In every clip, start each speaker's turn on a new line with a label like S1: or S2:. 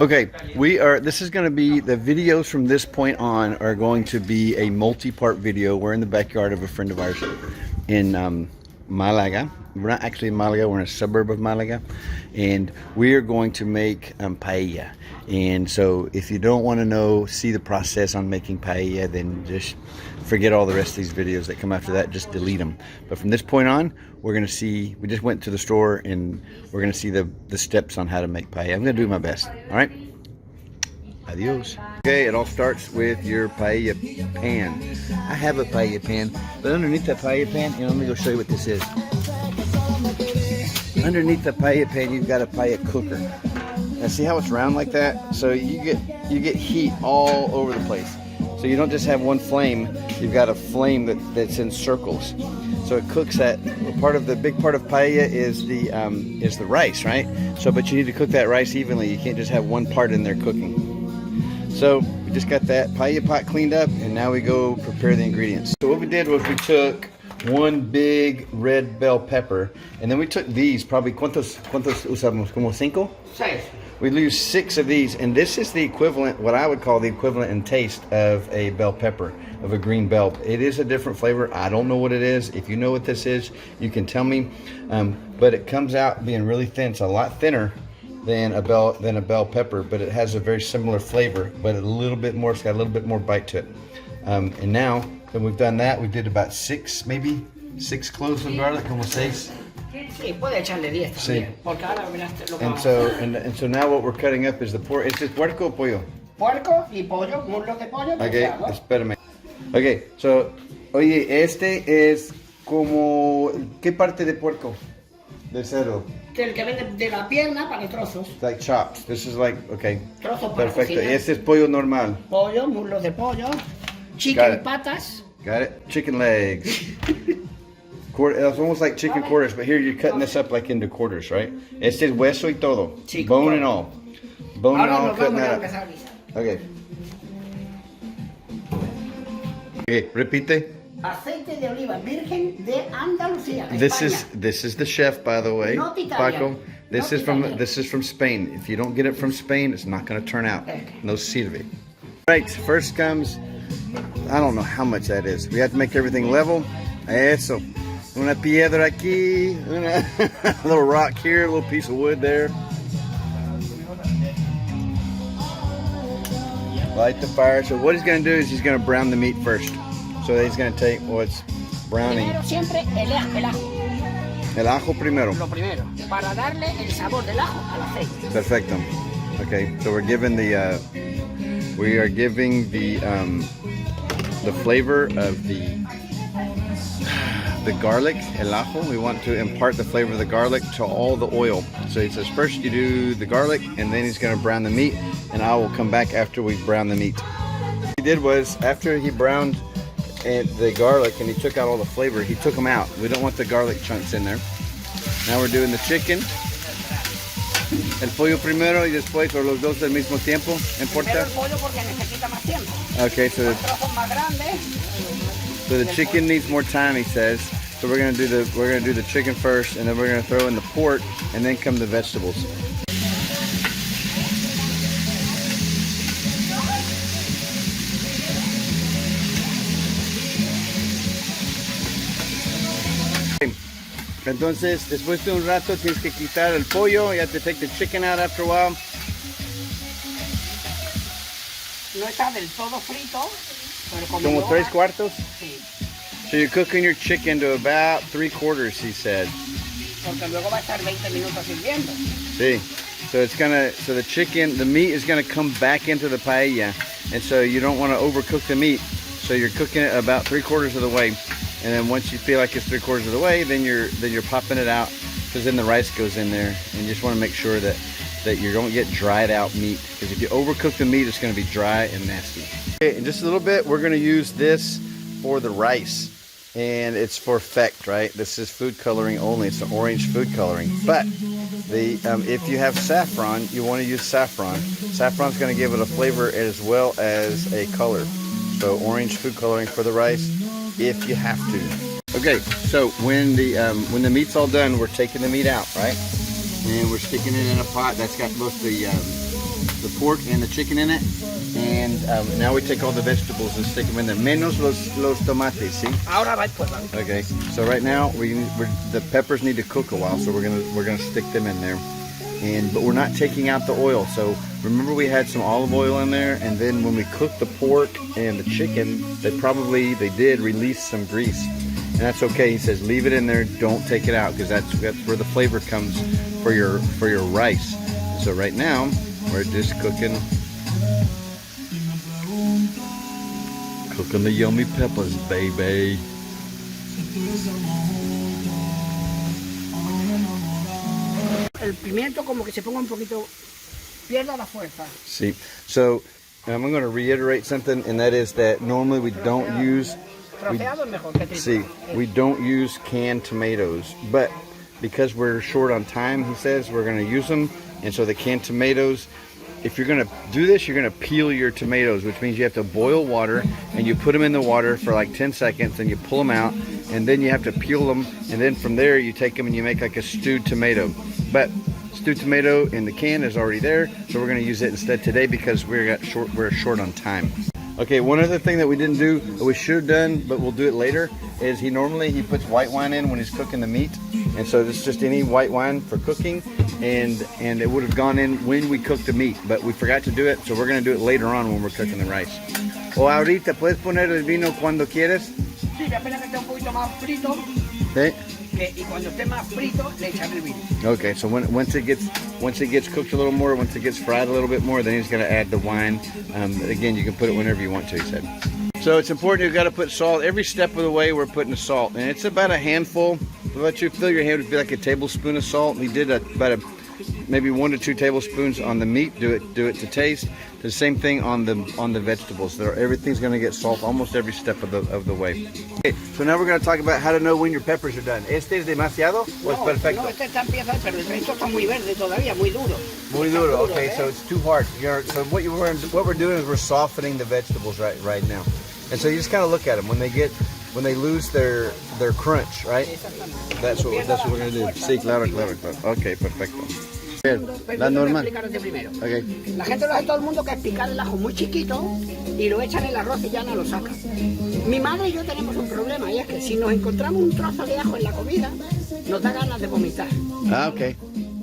S1: Okay, this is going to be, the videos from this point on are going to be a multi-part video. We're in the backyard of a friend of ours in Malaga. We're not actually in Malaga, we're in a suburb of Malaga. And we are going to make paella. And so if you don't want to see the process on making paella, then just forget all the rest of these videos that come after that, just delete them. But from this point on, we're going to see, we just went to the store and we're going to see the steps on how to make paella. I'm going to do my best, all right? Adios. Okay, it all starts with your paella pan. I have a paella pan, but underneath that paella pan, let me go show you what this is. Underneath the paella pan, you've got a paella cooker. Now see how it's round like that? So you get heat all over the place. So you don't just have one flame, you've got a flame that's in circles. So it cooks that. The big part of paella is the rice, right? So, but you need to cook that rice evenly. You can't just have one part in there cooking. So we just got that paella pot cleaned up, and now we go prepare the ingredients. So what we did was we took one big red bell pepper, and then we took these, probably, ¿cuántos usamos? ¿Como cinco?
S2: Seis.
S1: We use 6 of these, and this is the equivalent, what I would call the equivalent in taste of a bell pepper, of a green bell. It is a different flavor. I don't know what it is. If you know what this is, you can tell me. But it comes out being really thin. It's a lot thinner than a bell pepper, but it has a very similar flavor, but a little bit more. It's got a little bit more bite to it. And now that we've done that, we did about 6 cloves of garlic, como 6.
S2: Sí, puede echarle 10 también, porque ahora verás lo que vamos a hacer.
S1: And so now what we're cutting up is the pork. ¿Este es puerco o pollo?
S2: Puerco y pollo, muslos de pollo.
S1: Okay, espérame. Okay, so, oye, este es como, ¿qué parte de puerco? De cerdo.
S2: El que vende de la pierna para trozos.
S1: Like chops. This is like, okay.
S2: Trozos para
S1: Perfecto.
S2: cocinar.
S1: Y este es pollo normal.
S2: Pollo, muslos de pollo, chicken patas.
S1: Got it. Chicken legs. It's almost like chicken quarters, but here you're cutting this up like into quarters, right? Este es hueso y todo.
S2: Sí,
S1: Bone and all. Bone and all, cutting that up.
S2: A guisar.
S1: Okay. Okay, repite.
S2: Aceite de oliva virgen de Andalucía,
S1: This
S2: España.
S1: is the chef, by the way.
S2: Not Italian.
S1: Paco. This
S2: Not
S1: is from Spain. If you don't get it from Spain, it's not going to turn out.
S2: Okay.
S1: No sirve. Right, first comes, I don't know how much that is. We have to make everything level. Eso. Una piedra aquí, a little rock here, a little piece of wood there. Light the fire. So what he's going to do is he's going to brown the meat first. So he's going to take what's browning.
S2: Primero siempre el ajo.
S1: El ajo primero.
S2: Lo primero, para darle el sabor del ajo al aceite.
S1: Perfecto. Okay, so we're giving the flavor of the garlic, el ajo. We want to impart the flavor of the garlic to all the oil. So he says first you do the garlic, and then he's going to brown the meat, and I will come back after we brown the meat. What he did was, after he browned the garlic and he took out all the flavor, he took them out. We don't want the garlic chunks in there. Now we're doing the chicken. El pollo primero y después, o los dos al mismo tiempo, ¿importa?
S2: Primero el pollo porque necesita más tiempo.
S1: Okay, so
S2: Trozos más grandes.
S1: So the chicken needs more time, he says. So we're gonna do the chicken first, and then we're gonna throw in the pork, and then come the vegetables. Entonces, después de un rato tienes que quitar el pollo. You have to take the chicken out after a while.
S2: No está del todo frito, pero
S1: Como 3/4?
S2: Sí.
S1: So you're cooking your chicken to about 3/4, he said.
S2: Porque luego va a estar 20 minutos hirviendo.
S1: See, so the meat is gonna come back into the paella, and so you don't want to overcook the meat. So you're cooking it about 3/4 of the way, and then once you feel like it's 3/4 of the way, then you're popping it out, because then the rice goes in there, and you just want to make sure that you don't get dried out meat, because if you overcook the meat, it's going to be dry and nasty. Okay, in just a little bit, we're going to use this for the rice, and it's for effect, right? This is food coloring only. It's an orange food coloring, but if you have saffron, you want to use saffron. Saffron's going to give it a flavor as well as a color. So orange food coloring for the rice, if you have to. Okay, so when the meat's all done, we're taking the meat out, right? And we're sticking it in a pot that's got both the pork and the chicken in it. And now we take all the vegetables and stick them in there. Menos los tomates, see?
S2: Ahora va después, ¿vale?
S1: Okay. So right now the peppers need to cook a while, so we're gonna stick them in there. But we're not taking out the oil. So remember we had some olive oil in there, and then when we cooked the pork and the chicken, they did release some grease. And that's okay. He says leave it in there, don't take it out, because that's where the flavor comes for your rice. So right now we're just cooking the yummy peppers, baby.
S2: El pimiento como que se ponga un poquito, pierda la fuerza.
S1: See, so I'm going to reiterate something, and that is that normally we don't use we don't use canned tomatoes, but because we're short on time, he says we're going to use them. And so the canned tomatoes, if you're going to do this, you're going to peel your tomatoes, which means you have to boil water, and you put them in the water for like 10 seconds, and you pull them out, and then you have to peel them, and then from there you take them and you make like a stewed tomato. But stewed tomato in the can is already there, so we're going to use it instead today because we're short on time. Okay, one other thing that we didn't do, that we should have done, but we'll do it later, is he puts white wine in when he's cooking the meat. And so this is just any white wine for cooking, and it would have gone in when we cooked the meat, but we forgot to do it, so we're going to do it later on when we're cooking the rice. O ahorita, puedes poner el vino cuando quieres.
S2: Sí, apenas que esté un poquito más frito.
S1: Okay.
S2: Y cuando esté más frito, le echaré el vino.
S1: Okay, so once it gets cooked a little more, once it gets fried a little bit more, then he's going to add the wine. Again, you can put it whenever you want to, he said. So it's important, you've got to put salt. Every step of the way we're putting the salt. And it's about a handful. We'll let you fill your hand with like a tablespoon of salt. We did about maybe 1 to 2 tablespoons on the meat. Do it to taste. The same thing on the vegetables. Everything's going to get salt almost every step of the way. Okay, so now we're going to talk about how to know when your peppers are done. ¿Este es demasiado o es perfecto?
S2: No, este está empieza, pero el resto está muy verde todavía, muy duro.
S1: Muy duro. Okay, so it's too hard. So what we're doing is we're softening the vegetables right now. And so you just kind of look at them when they lose their crunch, right? That's what we're going to do. Sí, claro. Okay, perfecto. La normal.
S2: Okay. La gente lo hace todo el mundo, que es picar el ajo muy chiquito y lo echan en el arroz y ya no lo sacan. Mi madre y yo tenemos un problema, y es que si nos encontramos un trozo de ajo en la comida, nos da ganas de vomitar.
S1: Ah, ok.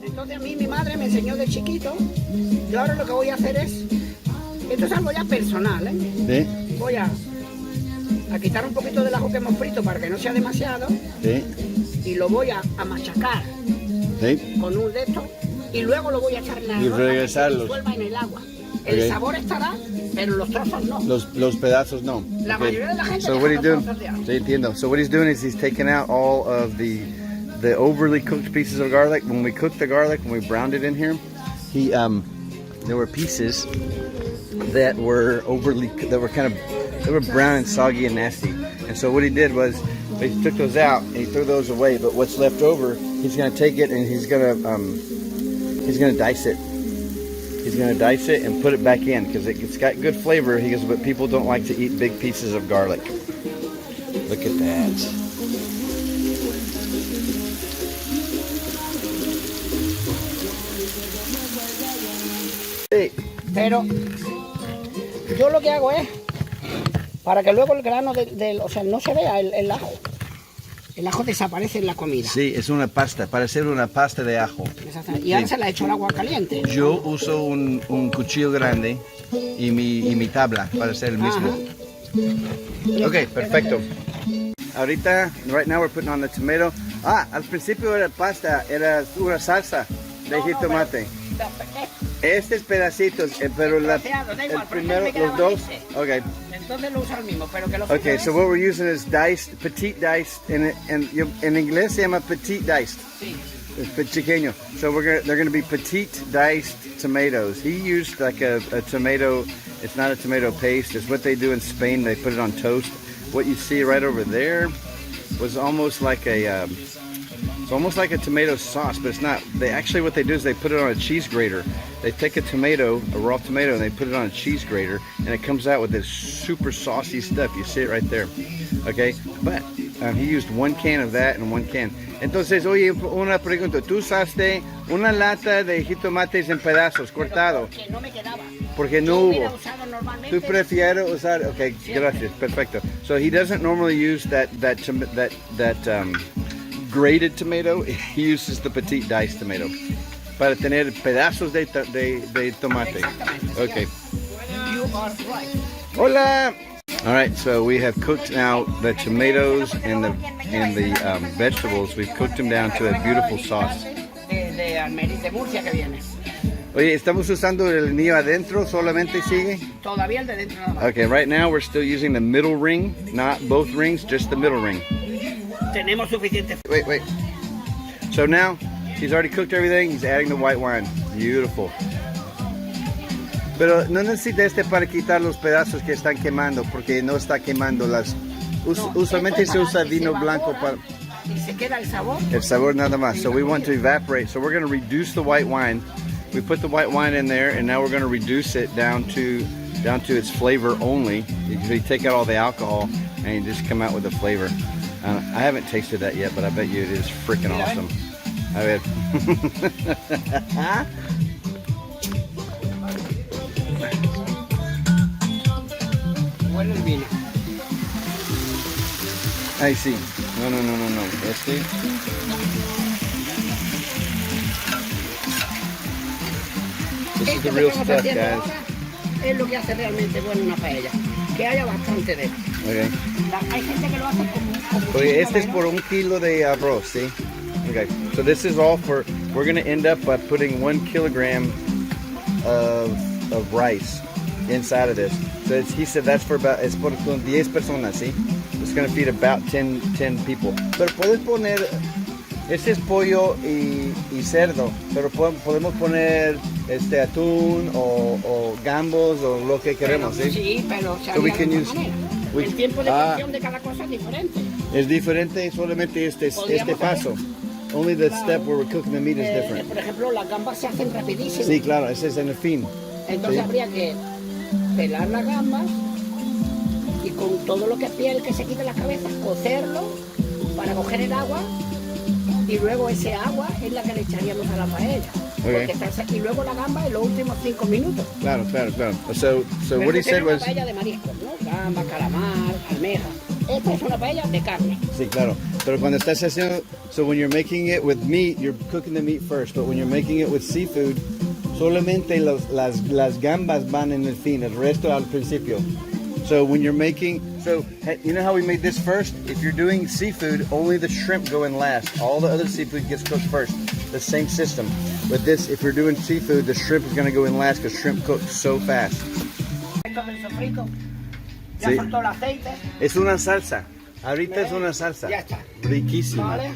S2: Entonces a mí mi madre me enseñó de chiquito. Yo ahora lo que voy a hacer es, esto es algo ya personal, ¿eh?
S1: Sí.
S2: Voy a quitar un poquito del ajo que hemos frito para que no sea demasiado.
S1: Sí.
S2: Y lo voy a machacar.
S1: Sí.
S2: Con un dedo. Y luego lo voy a echar en la
S1: arroz para que se
S2: disuelva en el agua. El sabor estará, pero los trozos no.
S1: Los pedazos no.
S2: La mayoría de la gente
S1: so what he's doing,
S2: sí,
S1: entiendo. So what he's doing is he's taking out all of the overly cooked pieces of garlic. When we cooked the garlic, when we browned it in here, there were pieces that were brown and soggy and nasty. And so what he did was he took those out and he threw those away. But what's left over, he's going to take it and he's going to dice it. He's going to dice it and put it back in because it's got good flavor. He goes, but people don't like to eat big pieces of garlic. Look at that.
S2: Sí, pero yo lo que hago es, para que luego el grano o sea, no se vea el ajo. El ajo desaparece en la comida.
S1: Sí, es una pasta, para hacer una pasta de ajo.
S2: Exactamente. Y ahora se la echo al agua caliente.
S1: Yo uso un cuchillo grande y mi tabla para hacer el mismo. Ok, perfecto. Ahorita, right now we're putting on the tomato. Al principio era pasta, era una salsa de jitomate. Estos pedacitos, pero el primero, los dos. Okay.
S2: Entonces lo uso el mismo, pero que lo
S1: Okay, so what we're using is petite diced, and en inglés se llama petite diced.
S2: Sí.
S1: It's pequeño. So they're gonna be petite diced tomatoes. He used like a tomato. It's not a tomato paste. It's what they do in Spain. They put it on toast. What you see right over there was almost like it's almost like a tomato sauce, but it's not. What they do is they put it on a cheese grater. They take a raw tomato, and they put it on a cheese grater, and it comes out with this super saucy stuff. You see it right there, okay? But he used 1 can of that and 1 can. Entonces, oye, una pregunta. ¿Tú usaste una lata de jitomates en pedazos, cortado?
S2: Que no me quedaba.
S1: Porque no
S2: Yo
S1: hubo.
S2: hubiera usado normalmente.
S1: ¿Tú prefieres usar? Okay, gracias, perfecto. So he doesn't normally use that grated tomato. He uses the petite diced tomato para tener pedazos de tomate. Okay.
S2: You are right.
S1: Hola. All right, so we have cooked now the tomatoes and the vegetables. We've cooked them down to a beautiful sauce.
S2: De Murcia que viene.
S1: Oye, estamos usando el niño adentro, solamente sigue.
S2: Todavía el de dentro nada más.
S1: Okay, right now we're still using the middle ring, not both rings, just the middle ring.
S2: Tenemos suficiente.
S1: Wait. So now he's already cooked everything. He's adding the white wine. Beautiful. Pero no necesita para quitar los pedazos que están quemando, porque no está quemando las. Usualmente se usa vino blanco para.
S2: Y se queda el sabor.
S1: El sabor nada más. So we want to evaporate. So we're going to reduce the white wine. We put the white wine in there, and now we're going to reduce it down to its flavor only. You take out all the alcohol, and you just come out with the flavor. I haven't tasted that yet, but I bet you it is freaking awesome. A ver.
S2: Huele el vino.
S1: Ahí sí. No. This is the real stuff, guys.
S2: Es lo que hace realmente bueno una paella. Que haya bastante de.
S1: Okay.
S2: Hay gente que lo hace como
S1: Oye, este es por 1 kilo de arroz, ¿sí? Okay. So this is all for. We're going to end up by putting 1 kilogram of rice inside of this. So he said that's for about. Es por 10 personas, ¿sí? It's going to feed about 10 people. Pero puedes poner. Este es pollo y cerdo, pero podemos poner atún o gambos o lo que queremos, ¿sí?
S2: Sí, pero
S1: So we can use,
S2: el tiempo de cocción de cada cosa es diferente.
S1: Es diferente solamente este paso. Only the step where we're cooking the meat is different.
S2: Por ejemplo, las gambas se hacen rapidísimo.
S1: Sí, claro, ese es en el fin.
S2: Entonces
S1: ¿sí?
S2: habría que pelar las gambas y con todo lo que es piel que se quite las cabezas, cocerlo para coger el agua. Y luego ese agua es la que le echaríamos a la paella.
S1: Okay.
S2: Y luego la gamba en los últimos 5 minutos.
S1: Claro. So what he said was...
S2: una paella de mariscos, ¿no? Gamba, calamar, almeja. Esta es una paella de carne.
S1: Sí, claro. Pero cuando estás haciendo... So when you're making it with meat, you're cooking the meat first. But when you're making it with seafood, solamente las gambas van en el fin, el resto al principio. So when you're making, you know how we made this first? If you're doing seafood, only the shrimp go in last. All the other seafood gets cooked first. The same system. With this, if you're doing seafood, the shrimp is going to go in last because shrimp cooks so fast.
S2: Esto del sofrito, ya
S1: Sí.
S2: soltó el aceite.
S1: Es una salsa. Ahorita es una salsa.
S2: Ya está.
S1: Riquísima.
S2: ¿Vale?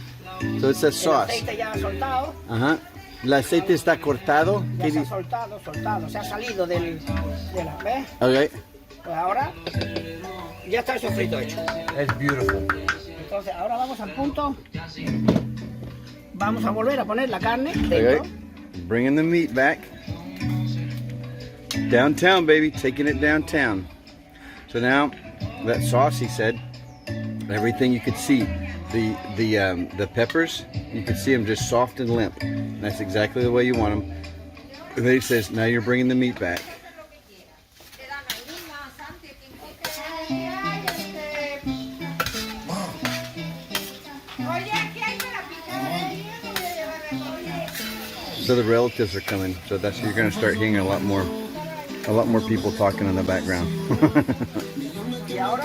S1: So it's a
S2: El
S1: sauce.
S2: aceite ya ha soltado.
S1: Ajá. El aceite está cortado.
S2: Ya se ha soltado. Se ha salido de la... ¿Ves?
S1: Okay.
S2: Pues ahora ya está el sofrito hecho.
S1: It's beautiful.
S2: Entonces ahora vamos al punto. Vamos a volver a poner la carne dentro.
S1: Okay. Bringing the meat back. Downtown, baby. Taking it downtown. So now, that sauce, he said, everything you could see. The peppers, you could see them just soft and limp. And that's exactly the way you want them. And then he says, now you're bringing the meat back. So the relatives are coming, so you're going to start hearing a lot more people talking in the background.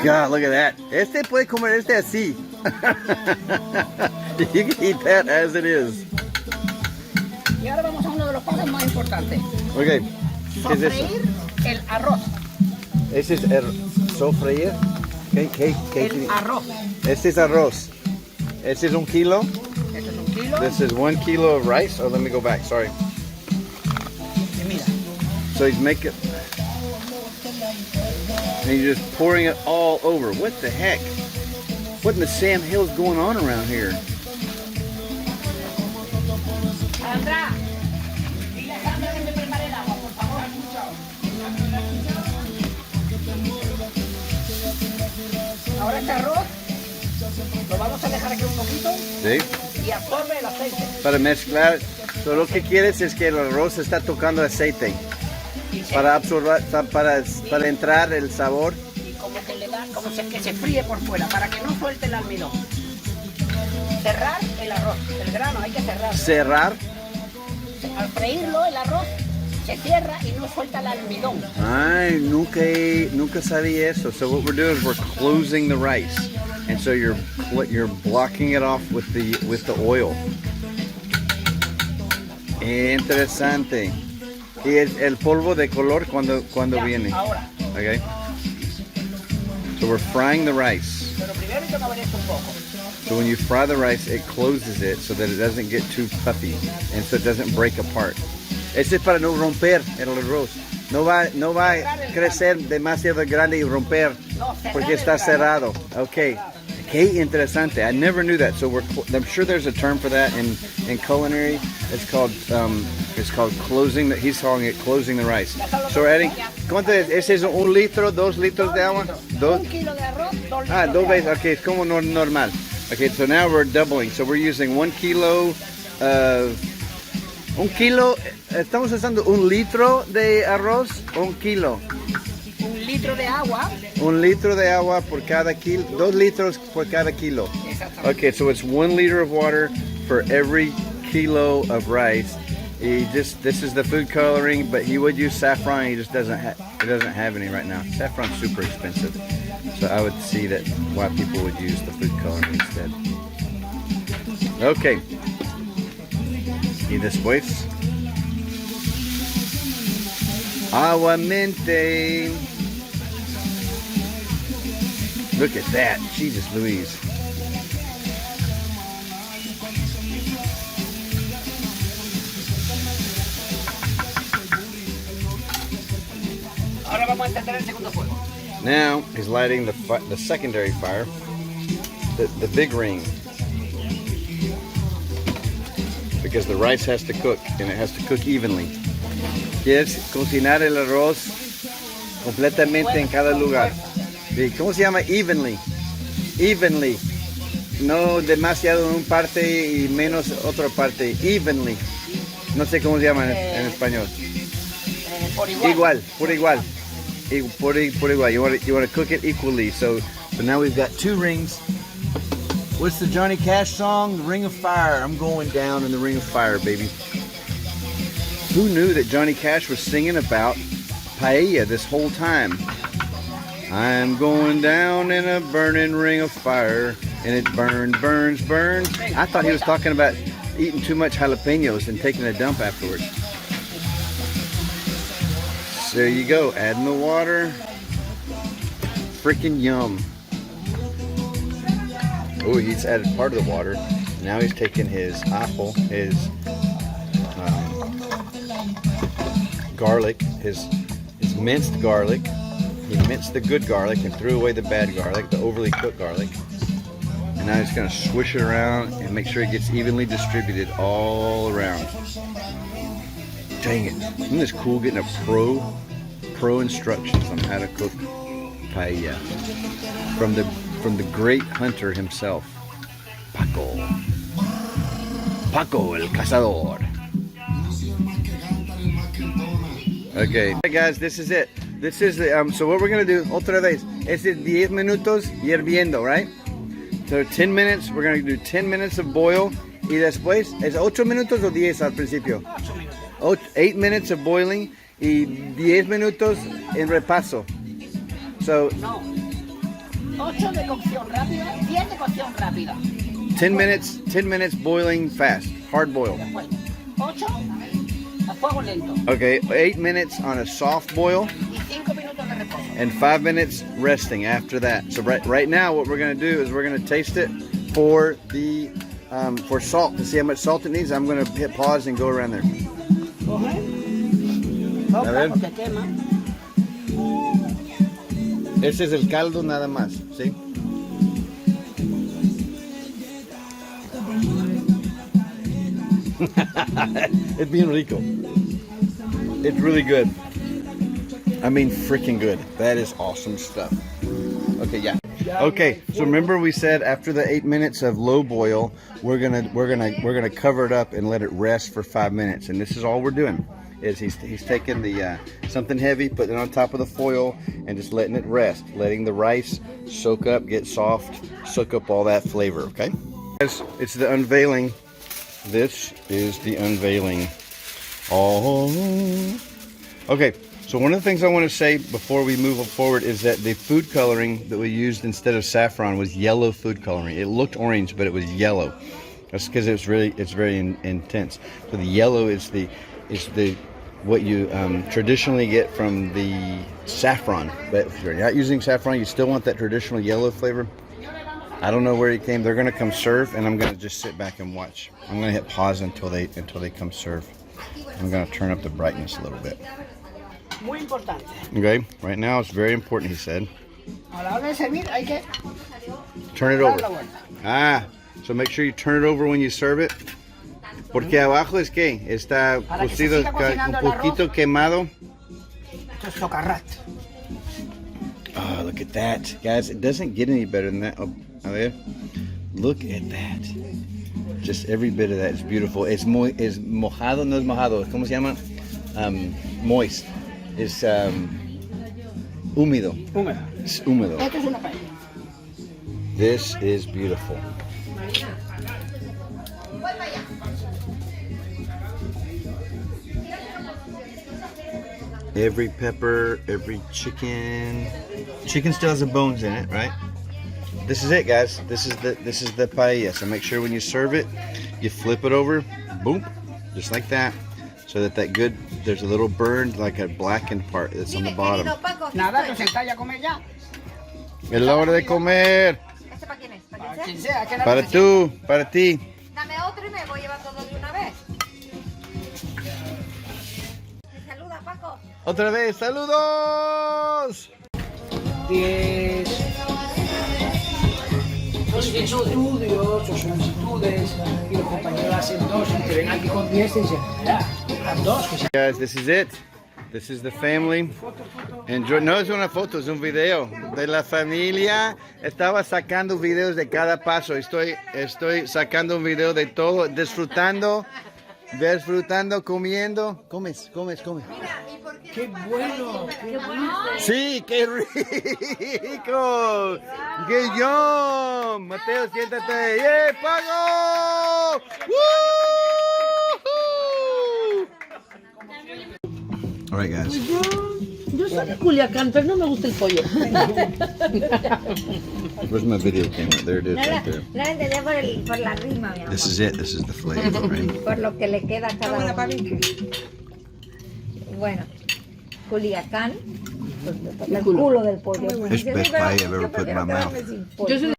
S1: God, look at that. Este puede comer así. You can eat that as it is.
S2: Y ahora vamos a uno de los pasos más importantes.
S1: Okay. ¿Qué es eso?
S2: Sofreír el arroz.
S1: Ese es el sofreír.
S2: El arroz.
S1: Este es arroz. Este es 1 kilo.
S2: Esto es 1 kilo.
S1: This is 1 kilo of rice. Oh, let me go back. Sorry.
S2: Y mira.
S1: So he's making, and he's just pouring it all over. What the heck? What in the Sam Hill's going on around here?
S2: Sandra, dile a Sandra que me prepare el agua, por favor. Ahora este arroz lo vamos a dejar aquí un poquito
S1: ¿Sí?
S2: y absorbe el aceite.
S1: Para mezclar, so lo que quieres es que el arroz está tocando aceite para absorber, para entrar el sabor.
S2: Y como que le da, que se fríe por fuera, para que no suelte el almidón. Cerrar el arroz, el grano hay que cerrar.
S1: Cerrar.
S2: Al freírlo el arroz se cierra y no suelta el almidón.
S1: Ay, nunca sabía eso. So what we're doing is we're closing the rice, and so you're blocking it off with the oil. Interesante. Y el polvo de color cuando
S2: Ya,
S1: viene.
S2: Ahora.
S1: Okay. So we're frying the rice.
S2: Pero primero hay que mover esto un poco.
S1: So when you fry the rice, it closes it so that it doesn't get too puffy and so it doesn't break apart. Este es para no romper el arroz. No va a crecer demasiado grande y romper porque está cerrado. Okay. Qué interesante. I never knew that. So I'm sure there's a term for that in culinary. It's called closing. He's calling it closing the rice. So we're adding. ¿Cuánto es? ¿Ese es 1 litro, 2 litros de agua?
S2: 1 kilo de arroz, 2 litros.
S1: Ah, 2 veces. Okay, es como normal. Okay, so now we're doubling. So we're using 1 kilo of. 1 kilo. Estamos usando 1 litro de arroz. 1 kilo.
S2: 1 litro de agua.
S1: 1 litro de agua por cada kilo. 2 litros por cada kilo. Okay, so it's 1 liter of water for every kilo of rice. This is the food coloring, but he would use saffron. He just doesn't have any right now. Saffron's super expensive, so I would see that why people would use the food coloring instead. Okay. Y después aguamente. Look at that, Jesus Louise.
S2: Ahora vamos a encender el segundo fuego.
S1: Now he's lighting the secondary fire, the big ring, because the rice has to cook and it has to cook evenly. Quieres cocinar el arroz completamente en cada lugar. ¿Cómo se llama? Evenly. Evenly. No demasiado en una parte y menos otra parte. Evenly. No sé cómo se llama en español.
S2: Por igual.
S1: Igual, por igual. Por igual. You want to cook it equally. So now we've got 2 rings. What's the Johnny Cash song? The Ring of Fire. I'm going down in the Ring of Fire, baby. Who knew that Johnny Cash was singing about paella this whole time? I'm going down in a burning ring of fire, and it burns, burns, burns. I thought he was talking about eating too much jalapenos and taking a dump afterwards. So there you go, adding the water. Freaking yum. Oh, he's added part of the water. Now he's taking his apple, his garlic, his minced garlic. He minced the good garlic and threw away the bad garlic, the overly cooked garlic. And now he's going to swish it around and make sure it gets evenly distributed all around. Dang it. Isn't this cool getting a pro instructions on how to cook paella from the great hunter himself, Paco. Paco el cazador. Okay, hey guys, this is it. This is the, so what we're going to do, otra vez, es 10 minutos hirviendo, right? So 10 minutes, we're going to do 10 minutes of boil. Y después, ¿es 8 minutos o 10 al principio? 8 minutes of boiling y 10 minutos en repaso. So,
S2: No. 8 de cocción rápida, 10 de cocción rápida.
S1: 10 minutes boiling fast, hard boil.
S2: Después, 8 a fuego lento.
S1: Okay, 8 minutes on a soft boil.
S2: Y 5 minutos de reposo.
S1: And 5 minutes resting after that. So right now what we're going to do is we're going to taste it for the for salt, to see how much salt it needs. I'm going to hit pause and go around there.
S2: Coge.
S1: A ver.
S2: Toca porque quema.
S1: Ese es el caldo nada más, ¿sí? It's bien rico. It's really good. I mean, freaking good. That is awesome stuff. Okay, yeah. Okay, so remember we said after the 8 minutes of low boil, we're gonna cover it up and let it rest for 5 minutes. And this is all we're doing. Is he's taking the something heavy, putting it on top of the foil, and just letting it rest, letting the rice soak up, get soft, soak up all that flavor. Okay, guys, it's the unveiling. This is the unveiling. Oh, okay. So one of the things I want to say before we move forward is that the food coloring that we used instead of saffron was yellow food coloring. It looked orange, but it was yellow. That's because it's very intense. So the yellow is what you traditionally get from the saffron. But if you're not using saffron, you still want that traditional yellow flavor. I don't know where it came. They're gonna come serve, and I'm gonna just sit back and watch. I'm gonna hit pause until they come serve. I'm gonna turn up the brightness a little bit.
S2: Muy importante.
S1: Okay, right now it's very important, he said.
S2: A la hora de servir hay que
S1: Turn it
S2: dar la
S1: over.
S2: vuelta.
S1: Ah, so make sure you turn it over when you serve it. Porque abajo es que está
S2: Para que se
S1: cocido,
S2: siga cocinando
S1: un
S2: el arroz.
S1: poquito quemado.
S2: Esto es socarrat.
S1: Oh, look at that. Guys, it doesn't get any better than that. Oh, a ver. Look at that. Just every bit of that is beautiful. It's mojado, no es mojado. ¿Cómo se llama? Moist. It's húmedo.
S2: Húmeda.
S1: It's húmedo.
S2: Esto es una paella.
S1: This is beautiful. Every pepper, every chicken. Chicken still has the bones in it, right? This is it, guys. This is the paella. So make sure when you serve it, you flip it over, boom, just like that, so that good, there's a little burned, like a blackened part that's on the bottom.
S2: Nada, te sentáis a comer ya.
S1: Es la hora de comer.
S3: ¿Este para quién es? ¿Para
S2: Para
S3: quién
S2: quien
S3: sea?
S2: sea, que la
S1: Para
S2: necesite.
S1: tú, para ti.
S3: Dame otro y me voy llevando dos de una vez. Saluda, Paco.
S1: Otra vez, saludos.
S2: 10 estudios o solicitudes y los compañeros hacen 2 y te ven aquí con 10 y dicen, ya, las 2 que se...
S1: Guys, this is it. This is the family. Enjoy. No es una foto, es un video de la familia. Estaba sacando videos de cada paso. Estoy sacando un video de todo, disfrutando, comiendo. Comes.
S2: ¡Qué bueno! ¡Qué bueno!
S1: Sí, qué rico. ¡Qué yum! Mateo, siéntate. ¡Yeah, Paco! ¡Woo! All right, guys.
S4: Yo soy de Culiacán, pero no me gusta el pollo.
S1: Where's my video camera? There it is, right there.
S3: La entendía por la rima, mi amor.
S1: This is it. This is the flavor, right?
S3: Por lo que le queda a cada uno. Bueno, Culiacán, pues, el culo del pollo.
S1: It's the best pie I've ever put in my mouth.
S4: Yo soy